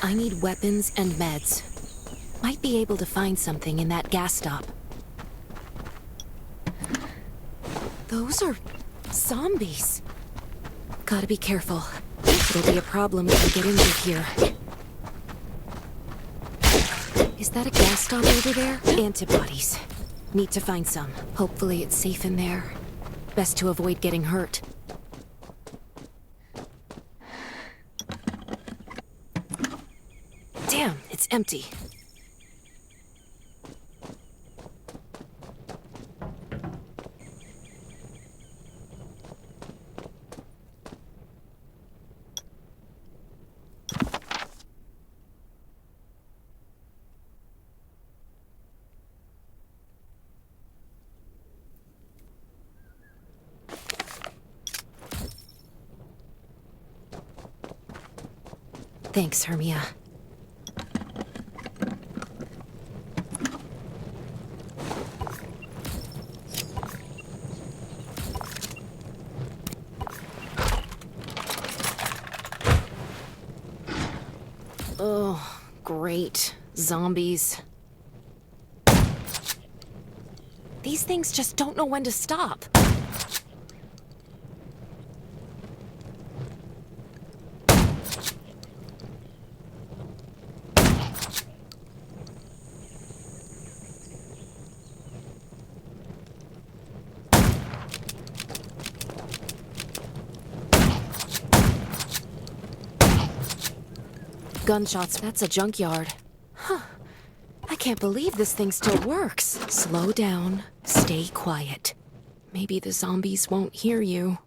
I need weapons and meds. Might be able to find something in that gas stop. Those are zombies. Gotta be careful. It'll be a problem if I get in through here. Is that a gas stop over there? Antibodies. Need to find some. Hopefully it's safe in there. Best to avoid getting hurt. Damn, it's empty. Thanks, Hermia. Oh, great. Zombies. These things just don't know when to stop. Gunshots, that's a junkyard. Huh. I can't believe this thing still works. Slow down, stay quiet. Maybe the zombies won't hear you.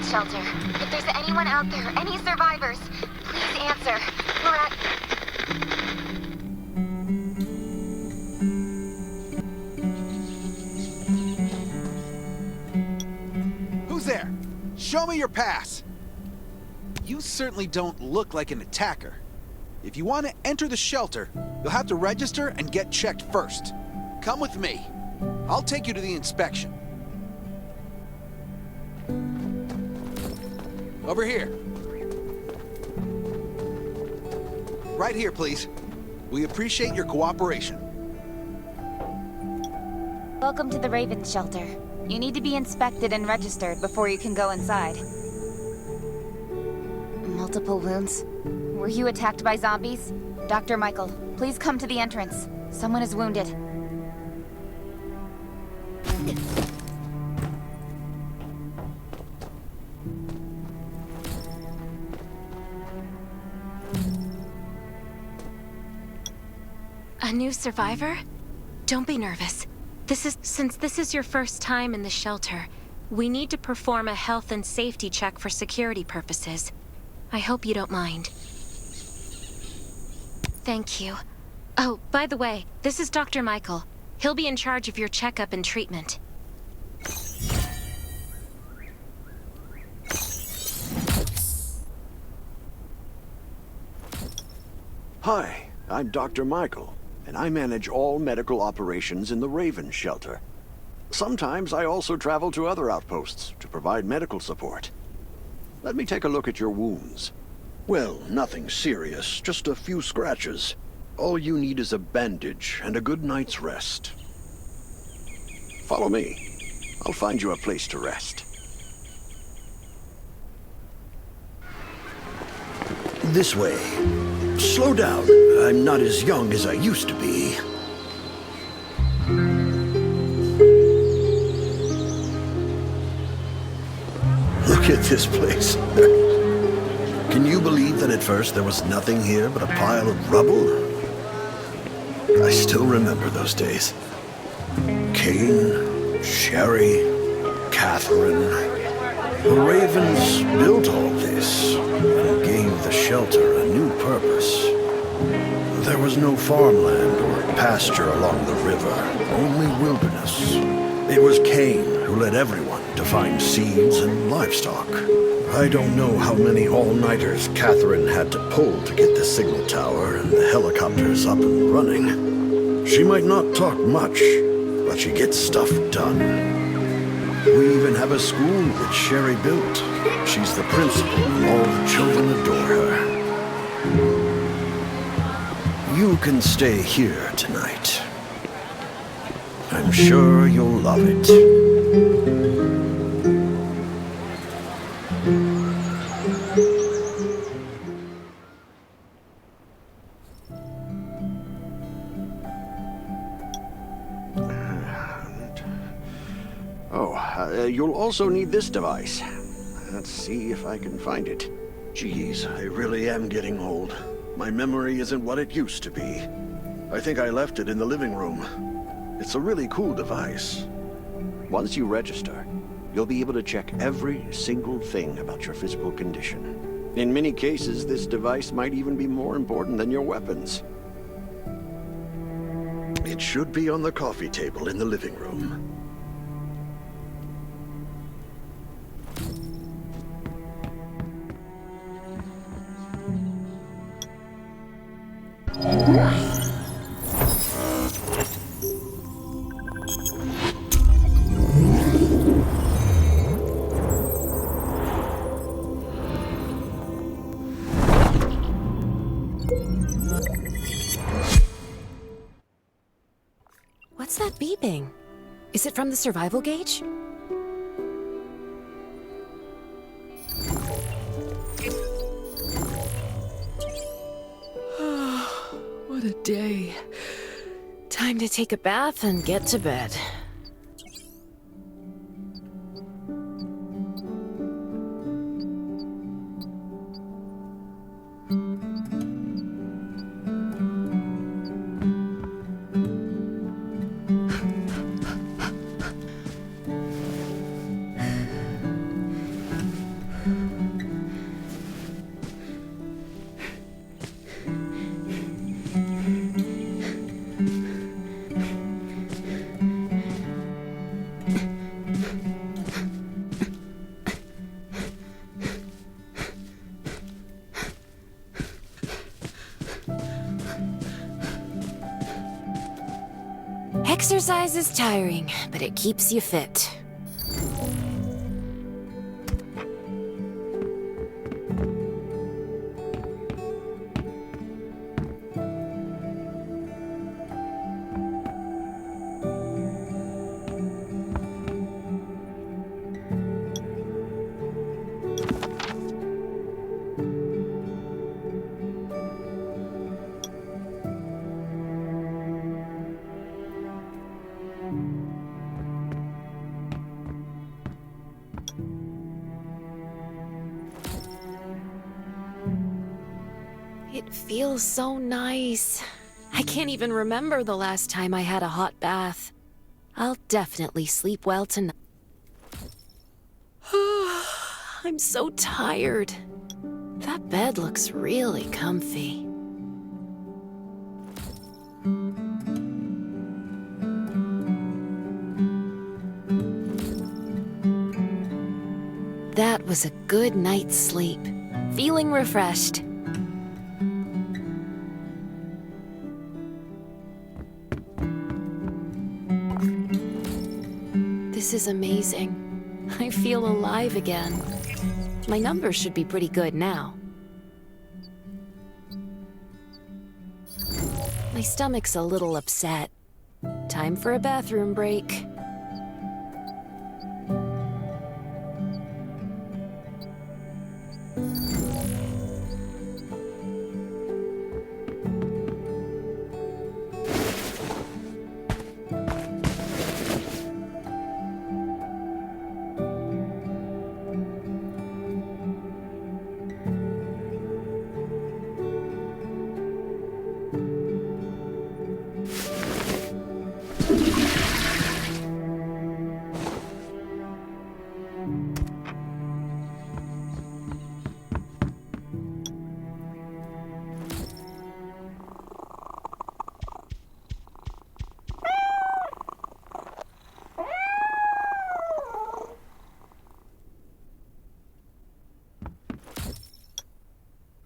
Shelter. If there's anyone out there, any survivors, please answer. We're at... Who's there? Show me your pass. You certainly don't look like an attacker. If you want to enter the shelter, you'll have to register and get checked first. Come with me. I'll take you to the inspection. Over here. Right here, please. We appreciate your cooperation. Welcome to the Raven Shelter. You need to be inspected and registered before you can go inside. Multiple wounds. Were you attacked by zombies? Dr. Michael, please come to the entrance. Someone is wounded. A new survivor? Don't be nervous. Since this is your first time in the shelter, we need to perform a health and safety check for security purposes. I hope you don't mind. Thank you. Oh, by the way, this is Dr. Michael. He'll be in charge of your checkup and treatment. Hi, I'm Dr. Michael, and I manage all medical operations in the Raven shelter. Sometimes I also travel to other outposts to provide medical support. Let me take a look at your wounds. Well, nothing serious, just a few scratches. All you need is a bandage and a good night's rest. Follow me. I'll find you a place to rest. This way. Slow down. I'm not as young as I used to be. Look at this place. Can you believe that at first there was nothing here but a pile of rubble? I still remember those days. Kane, Sherry, Catherine. The Ravens built all this and gave the shelter a new purpose. There was no farmland or pasture along the river, only wilderness. It was Kane who led everyone to find seeds and livestock. I don't know how many all-nighters Catherine had to pull to get the signal tower and the helicopters up and running. She might not talk much, but she gets stuff done. We even have a school that Sherry built. She's the principal, and all the children adore her. You can stay here tonight. I'm sure you'll love it. You'll also need this device. Let's see if I can find it. Geez, I really am getting old. My memory isn't what it used to be. I think I left it in the living room. It's a really cool device. Once you register, you'll be able to check every single thing about your physical condition. In many cases, this device might even be more important than your weapons. It should be on the coffee table in the living room. What's that beeping? Is it from the survival gauge? What a day. Time to take a bath and get to bed. Exercise is tiring, but it keeps you fit. It feels so nice. I can't even remember the last time I had a hot bath. I'll definitely sleep well tonight. I'm so tired. That bed looks really comfy. That was a good night's sleep. Feeling refreshed. This is amazing. I feel alive again. My numbers should be pretty good now. My stomach's a little upset. Time for a bathroom break.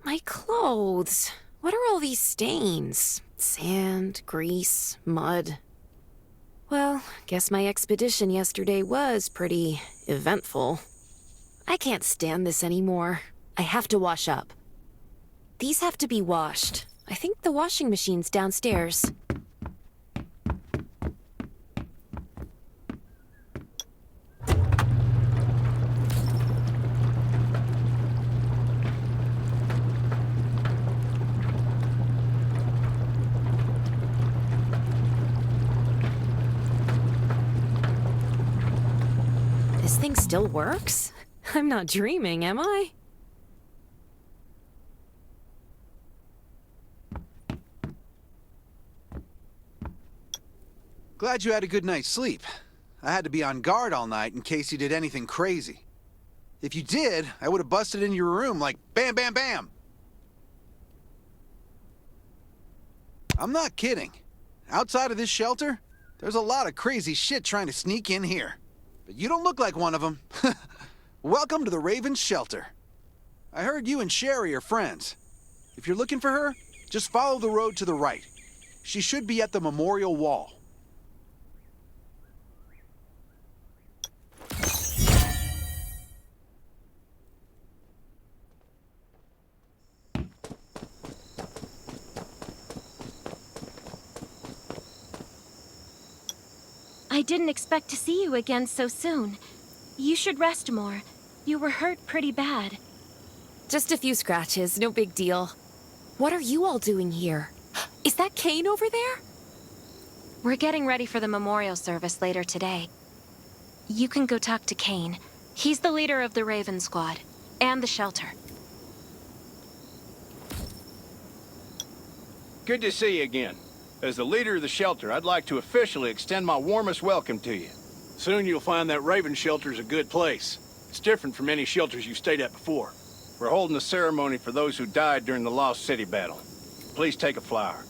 My clothes. What are all these stains? Sand, grease, mud. Well, guess my expedition yesterday was pretty eventful. I can't stand this anymore. I have to wash up. These have to be washed. I think the washing machine's downstairs. This thing still works? I'm not dreaming, am I? Glad you had a good night's sleep. I had to be on guard all night in case you did anything crazy. If you did, I would have busted in your room like bam, bam, bam. I'm not kidding. Outside of this shelter, there's a lot of crazy shit trying to sneak in here. But you don't look like one of them. Welcome to the Raven's shelter. I heard you and Sherry are friends. If you're looking for her, just follow the road to the right. She should be at the memorial wall. I didn't expect to see you again so soon. You should rest more. You were hurt pretty bad. Just a few scratches, no big deal. What are you all doing here? Is that Kane over there? We're getting ready for the memorial service later today. You can go talk to Kane. He's the leader of the Raven Squad, and the shelter. Good to see you again. As the leader of the shelter, I'd like to officially extend my warmest welcome to you. Soon you'll find that Raven shelter's a good place. It's different from any shelters you stayed at before. We're holding a ceremony for those who died during the Lost City battle. Please take a flower.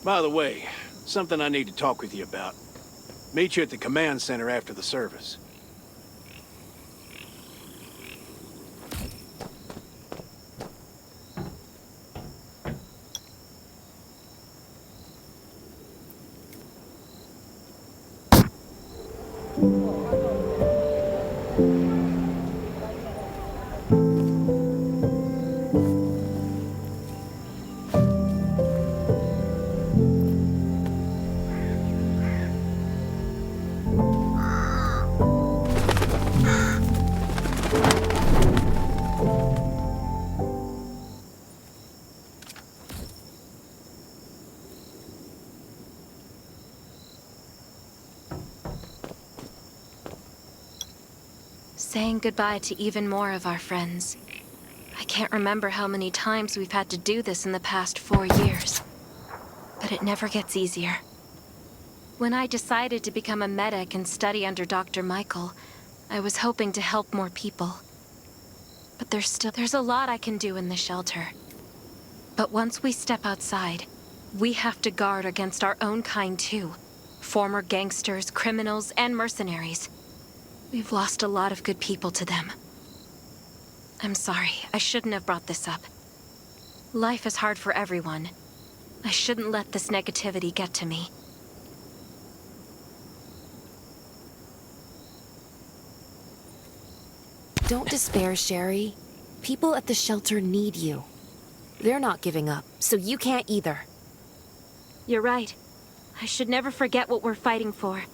By the way, something I need to talk with you about. Meet you at the command center after the service. Saying goodbye to even more of our friends. I can't remember how many times we've had to do this in the past 4 years. But it never gets easier. When I decided to become a medic and study under Dr. Michael, I was hoping to help more people. But there's a lot I can do in the shelter. But once we step outside, we have to guard against our own kind too. Former gangsters, criminals, and mercenaries. We've lost a lot of good people to them. I'm sorry, I shouldn't have brought this up. Life is hard for everyone. I shouldn't let this negativity get to me. Don't despair, Sherry. People at the shelter need you. They're not giving up, so you can't either. You're right. I should never forget what we're fighting for,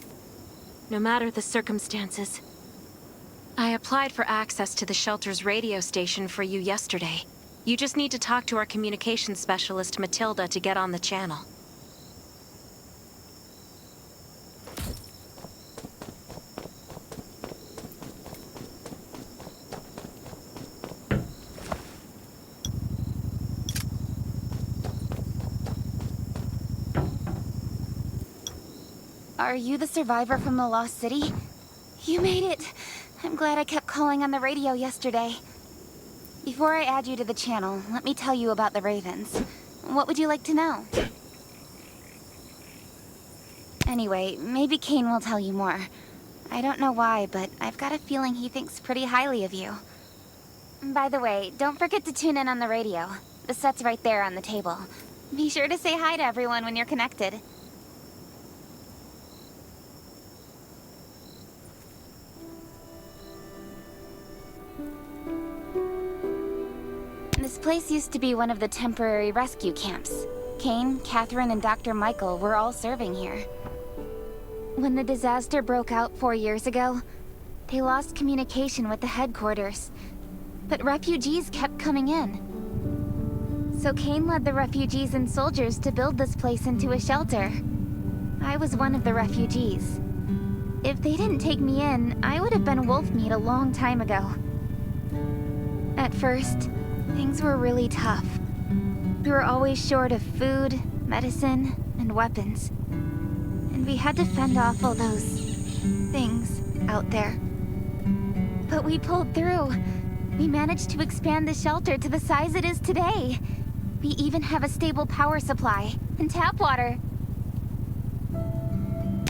no matter the circumstances. I applied for access to the shelter's radio station for you yesterday. You just need to talk to our communications specialist, Matilda, to get on the channel. Are you the survivor from the Lost City? You made it! I'm glad I kept calling on the radio yesterday. Before I add you to the channel, let me tell you about the Ravens. What would you like to know? Anyway, maybe Kane will tell you more. I don't know why, but I've got a feeling he thinks pretty highly of you. By the way, don't forget to tune in on the radio. The set's right there on the table. Be sure to say hi to everyone when you're connected. This place used to be one of the temporary rescue camps. Kane, Catherine, and Dr. Michael were all serving here. When the disaster broke out 4 years ago, they lost communication with the headquarters. But refugees kept coming in. So Kane led the refugees and soldiers to build this place into a shelter. I was one of the refugees. If they didn't take me in, I would have been wolf meat a long time ago. At first, things were really tough. We were always short of food, medicine, and weapons. And we had to fend off all those things out there. But we pulled through. We managed to expand the shelter to the size it is today. We even have a stable power supply and tap water.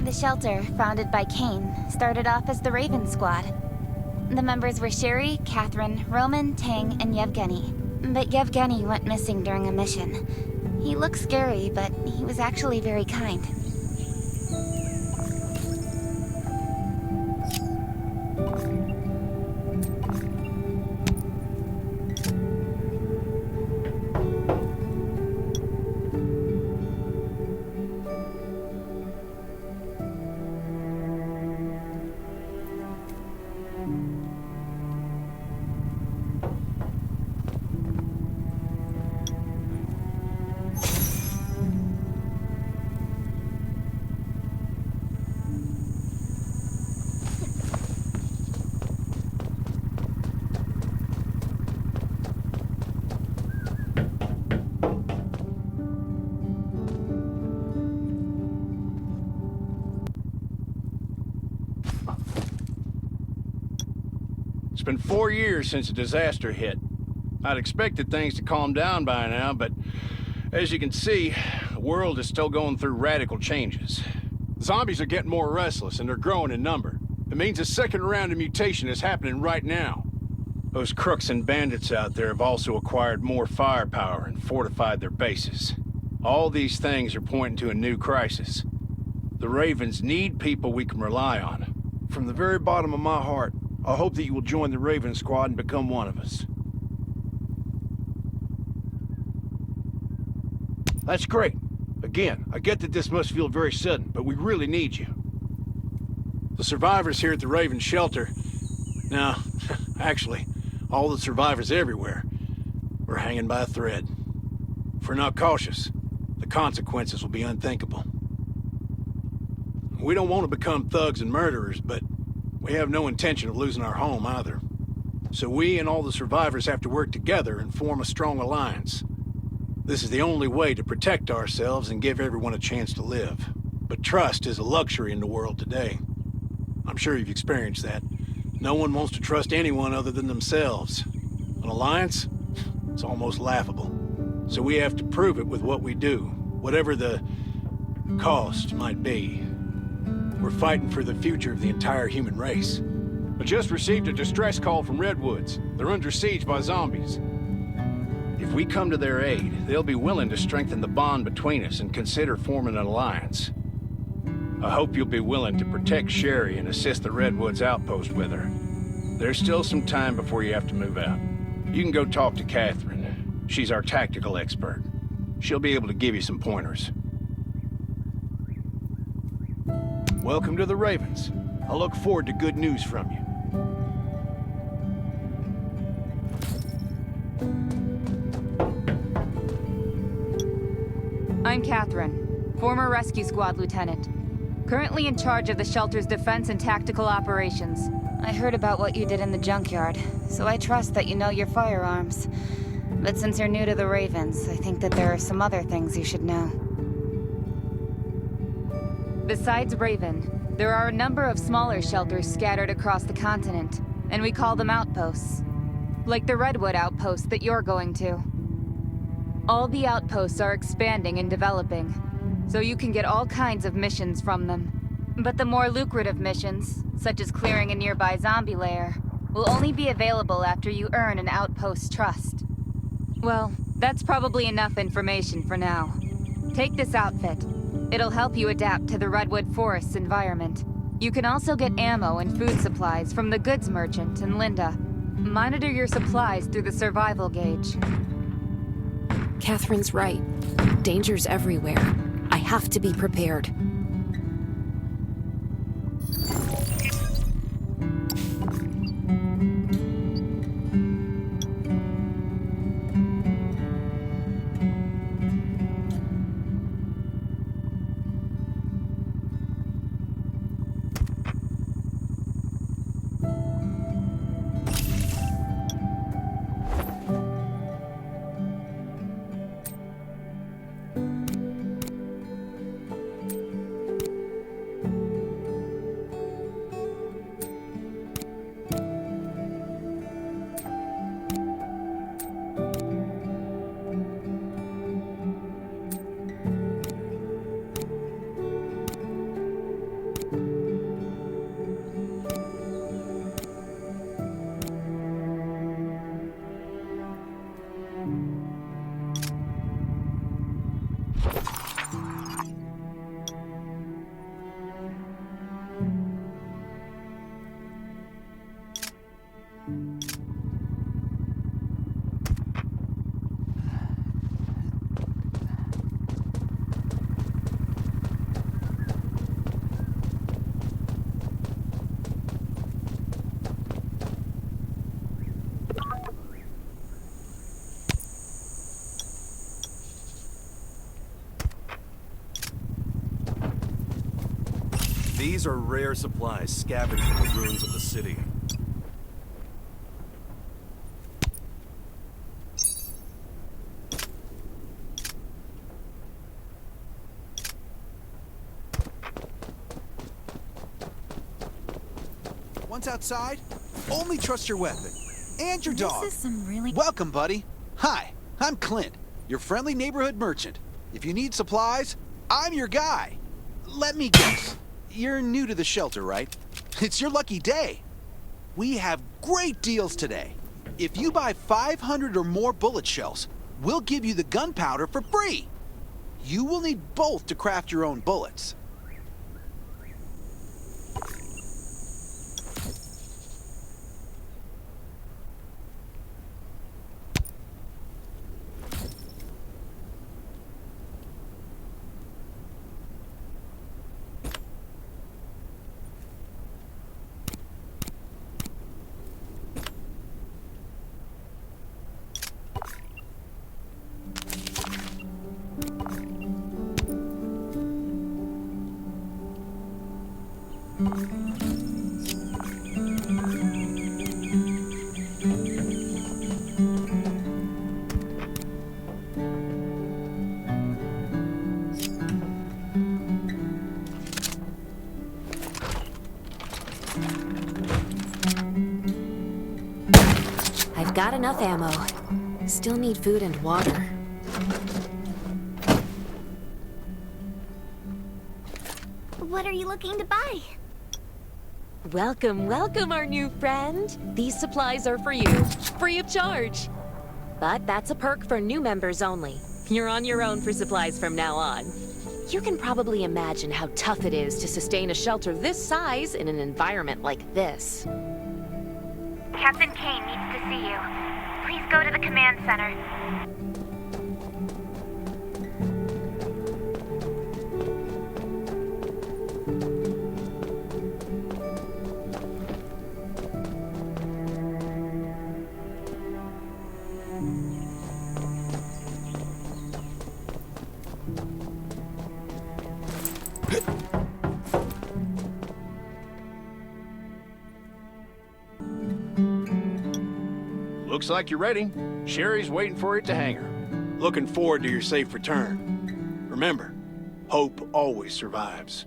The shelter, founded by Kane, started off as the Raven Squad. The members were Sherry, Catherine, Roman, Tang, and Yevgeny. But Yevgeny went missing during a mission. He looked scary, but he was actually very kind. It's been 4 years since the disaster hit. I'd expected things to calm down by now, but as you can see, the world is still going through radical changes. Zombies are getting more restless and they're growing in number. It means a second round of mutation is happening right now. Those crooks and bandits out there have also acquired more firepower and fortified their bases. All these things are pointing to a new crisis. The Ravens need people we can rely on. From the very bottom of my heart, I hope that you will join the Raven Squad and become one of us. That's great. Again, I get that this must feel very sudden, but we really need you. The survivors here at the Raven Shelter... No, actually, all the survivors everywhere, we're hanging by a thread. If we're not cautious, the consequences will be unthinkable. We don't want to become thugs and murderers, but we have no intention of losing our home either. So we and all the survivors have to work together and form a strong alliance. This is the only way to protect ourselves and give everyone a chance to live. But trust is a luxury in the world today. I'm sure you've experienced that. No one wants to trust anyone other than themselves. An alliance? It's almost laughable. So we have to prove it with what we do, whatever the cost might be. We're fighting for the future of the entire human race. I just received a distress call from Redwoods. They're under siege by zombies. If we come to their aid, they'll be willing to strengthen the bond between us and consider forming an alliance. I hope you'll be willing to protect Sherry and assist the Redwoods outpost with her. There's still some time before you have to move out. You can go talk to Catherine. She's our tactical expert. She'll be able to give you some pointers. Welcome to the Ravens. I look forward to good news from you. I'm Catherine, former rescue squad lieutenant. Currently in charge of the shelter's defense and tactical operations. I heard about what you did in the junkyard, so I trust that you know your firearms. But since you're new to the Ravens, I think that there are some other things you should know. Besides Raven, there are a number of smaller shelters scattered across the continent, and we call them outposts. Like the Redwood outpost that you're going to. All the outposts are expanding and developing, so you can get all kinds of missions from them. But the more lucrative missions, such as clearing a nearby zombie lair, will only be available after you earn an outpost's trust. Well, that's probably enough information for now. Take this outfit. It'll help you adapt to the Redwood Forest's environment. You can also get ammo and food supplies from the goods merchant and Linda. Monitor your supplies through the survival gauge. Catherine's right. Danger's everywhere. I have to be prepared. These are rare supplies scavenged from the ruins of the city. Once outside, only trust your weapon. And your dog. This is some really... Welcome, buddy. Hi, I'm Clint, your friendly neighborhood merchant. If you need supplies, I'm your guy. Let me guess. You're new to the shelter, right? It's your lucky day. We have great deals today. If you buy 500 or more bullet shells, we'll give you the gunpowder for free. You will need both to craft your own bullets. Got enough ammo. Still need food and water. What are you looking to buy? Welcome, welcome, our new friend. These supplies are for you, free of charge. But that's a perk for new members only. You're on your own for supplies from now on. You can probably imagine how tough it is to sustain a shelter this size in an environment like this. Captain Kane needs to see you. Please go to the command center. Looks like you're ready. Sherry's waiting for you at the hangar. Looking forward to your safe return. Remember, hope always survives.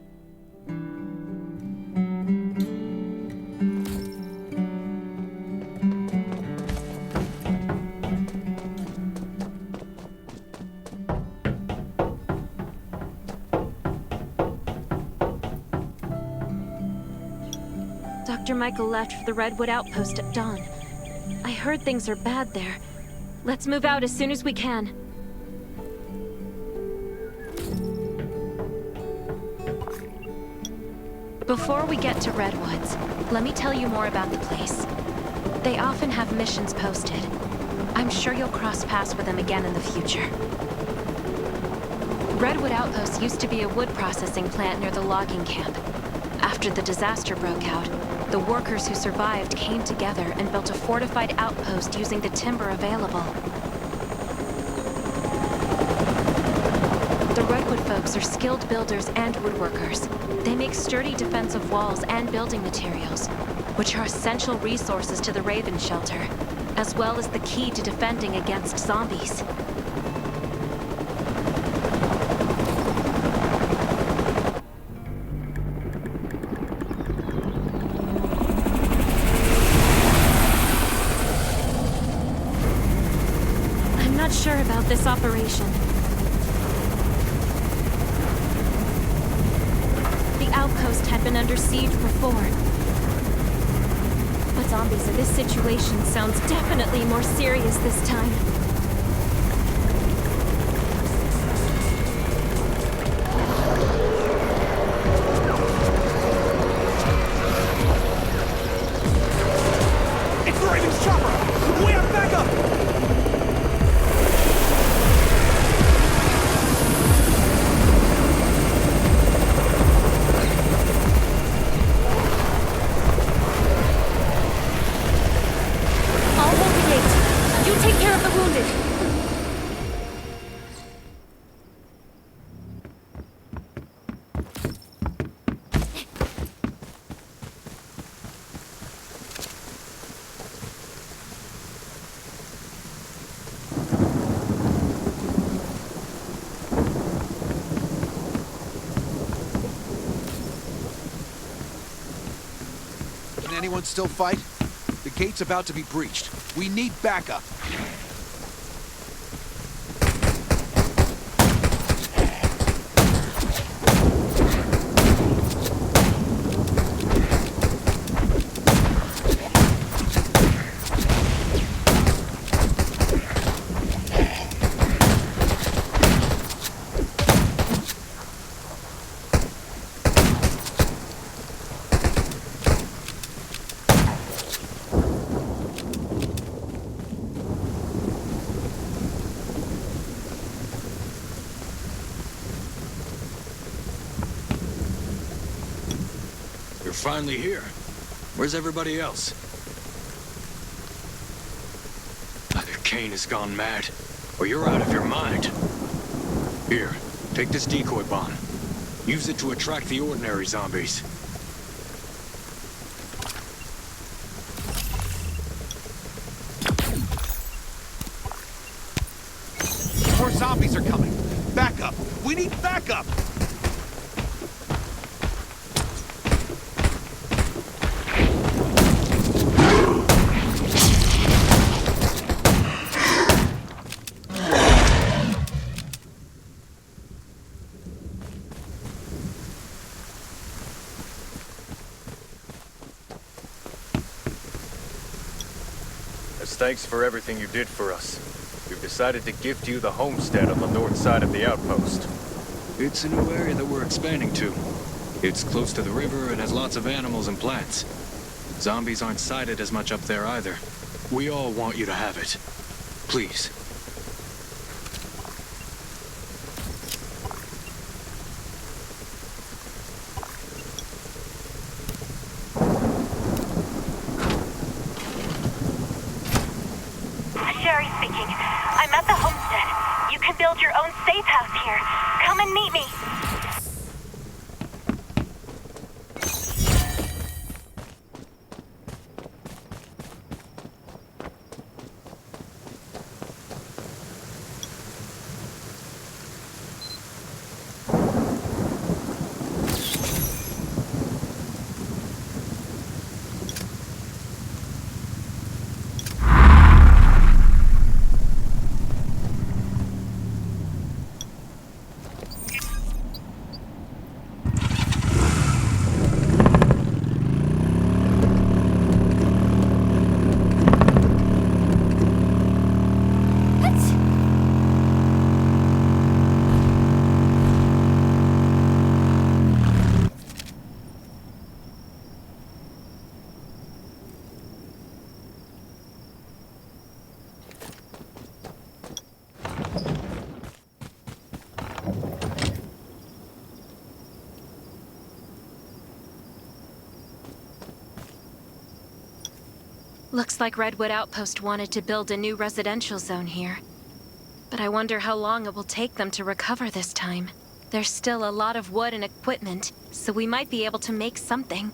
Dr. Michael left for the Redwood outpost at dawn. I heard things are bad there. Let's move out as soon as we can. Before we get to Redwoods, let me tell you more about the place. They often have missions posted. I'm sure you'll cross paths with them again in the future. Redwood Outpost used to be a wood processing plant near the logging camp. After the disaster broke out, the workers who survived came together and built a fortified outpost using the timber available. The Redwood folks are skilled builders and woodworkers. They make sturdy defensive walls and building materials, which are essential resources to the Raven shelter, as well as the key to defending against zombies. Sure about this operation. The outpost had been under siege before. But zombies in this situation sounds definitely more serious this time. It's the Raven's chopper! We have backup! Anyone still fight? The gate's about to be breached. We need backup. Finally here. Where's everybody else? Either Kane has gone mad, or you're out of your mind. Here, take this decoy bomb. Use it to attract the ordinary zombies. More zombies are coming. Backup! We need backup! As thanks for everything you did for us, we've decided to gift you the homestead on the north side of the outpost. It's a new area that we're expanding to. It's close to the river and has lots of animals and plants. Zombies aren't sighted as much up there either. We all want you to have it. Please. Sherry speaking. I'm at the homestead. You can build your own safe house here. Come and meet me. Looks like Redwood Outpost wanted to build a new residential zone here. But I wonder how long it will take them to recover this time. There's still a lot of wood and equipment, so we might be able to make something.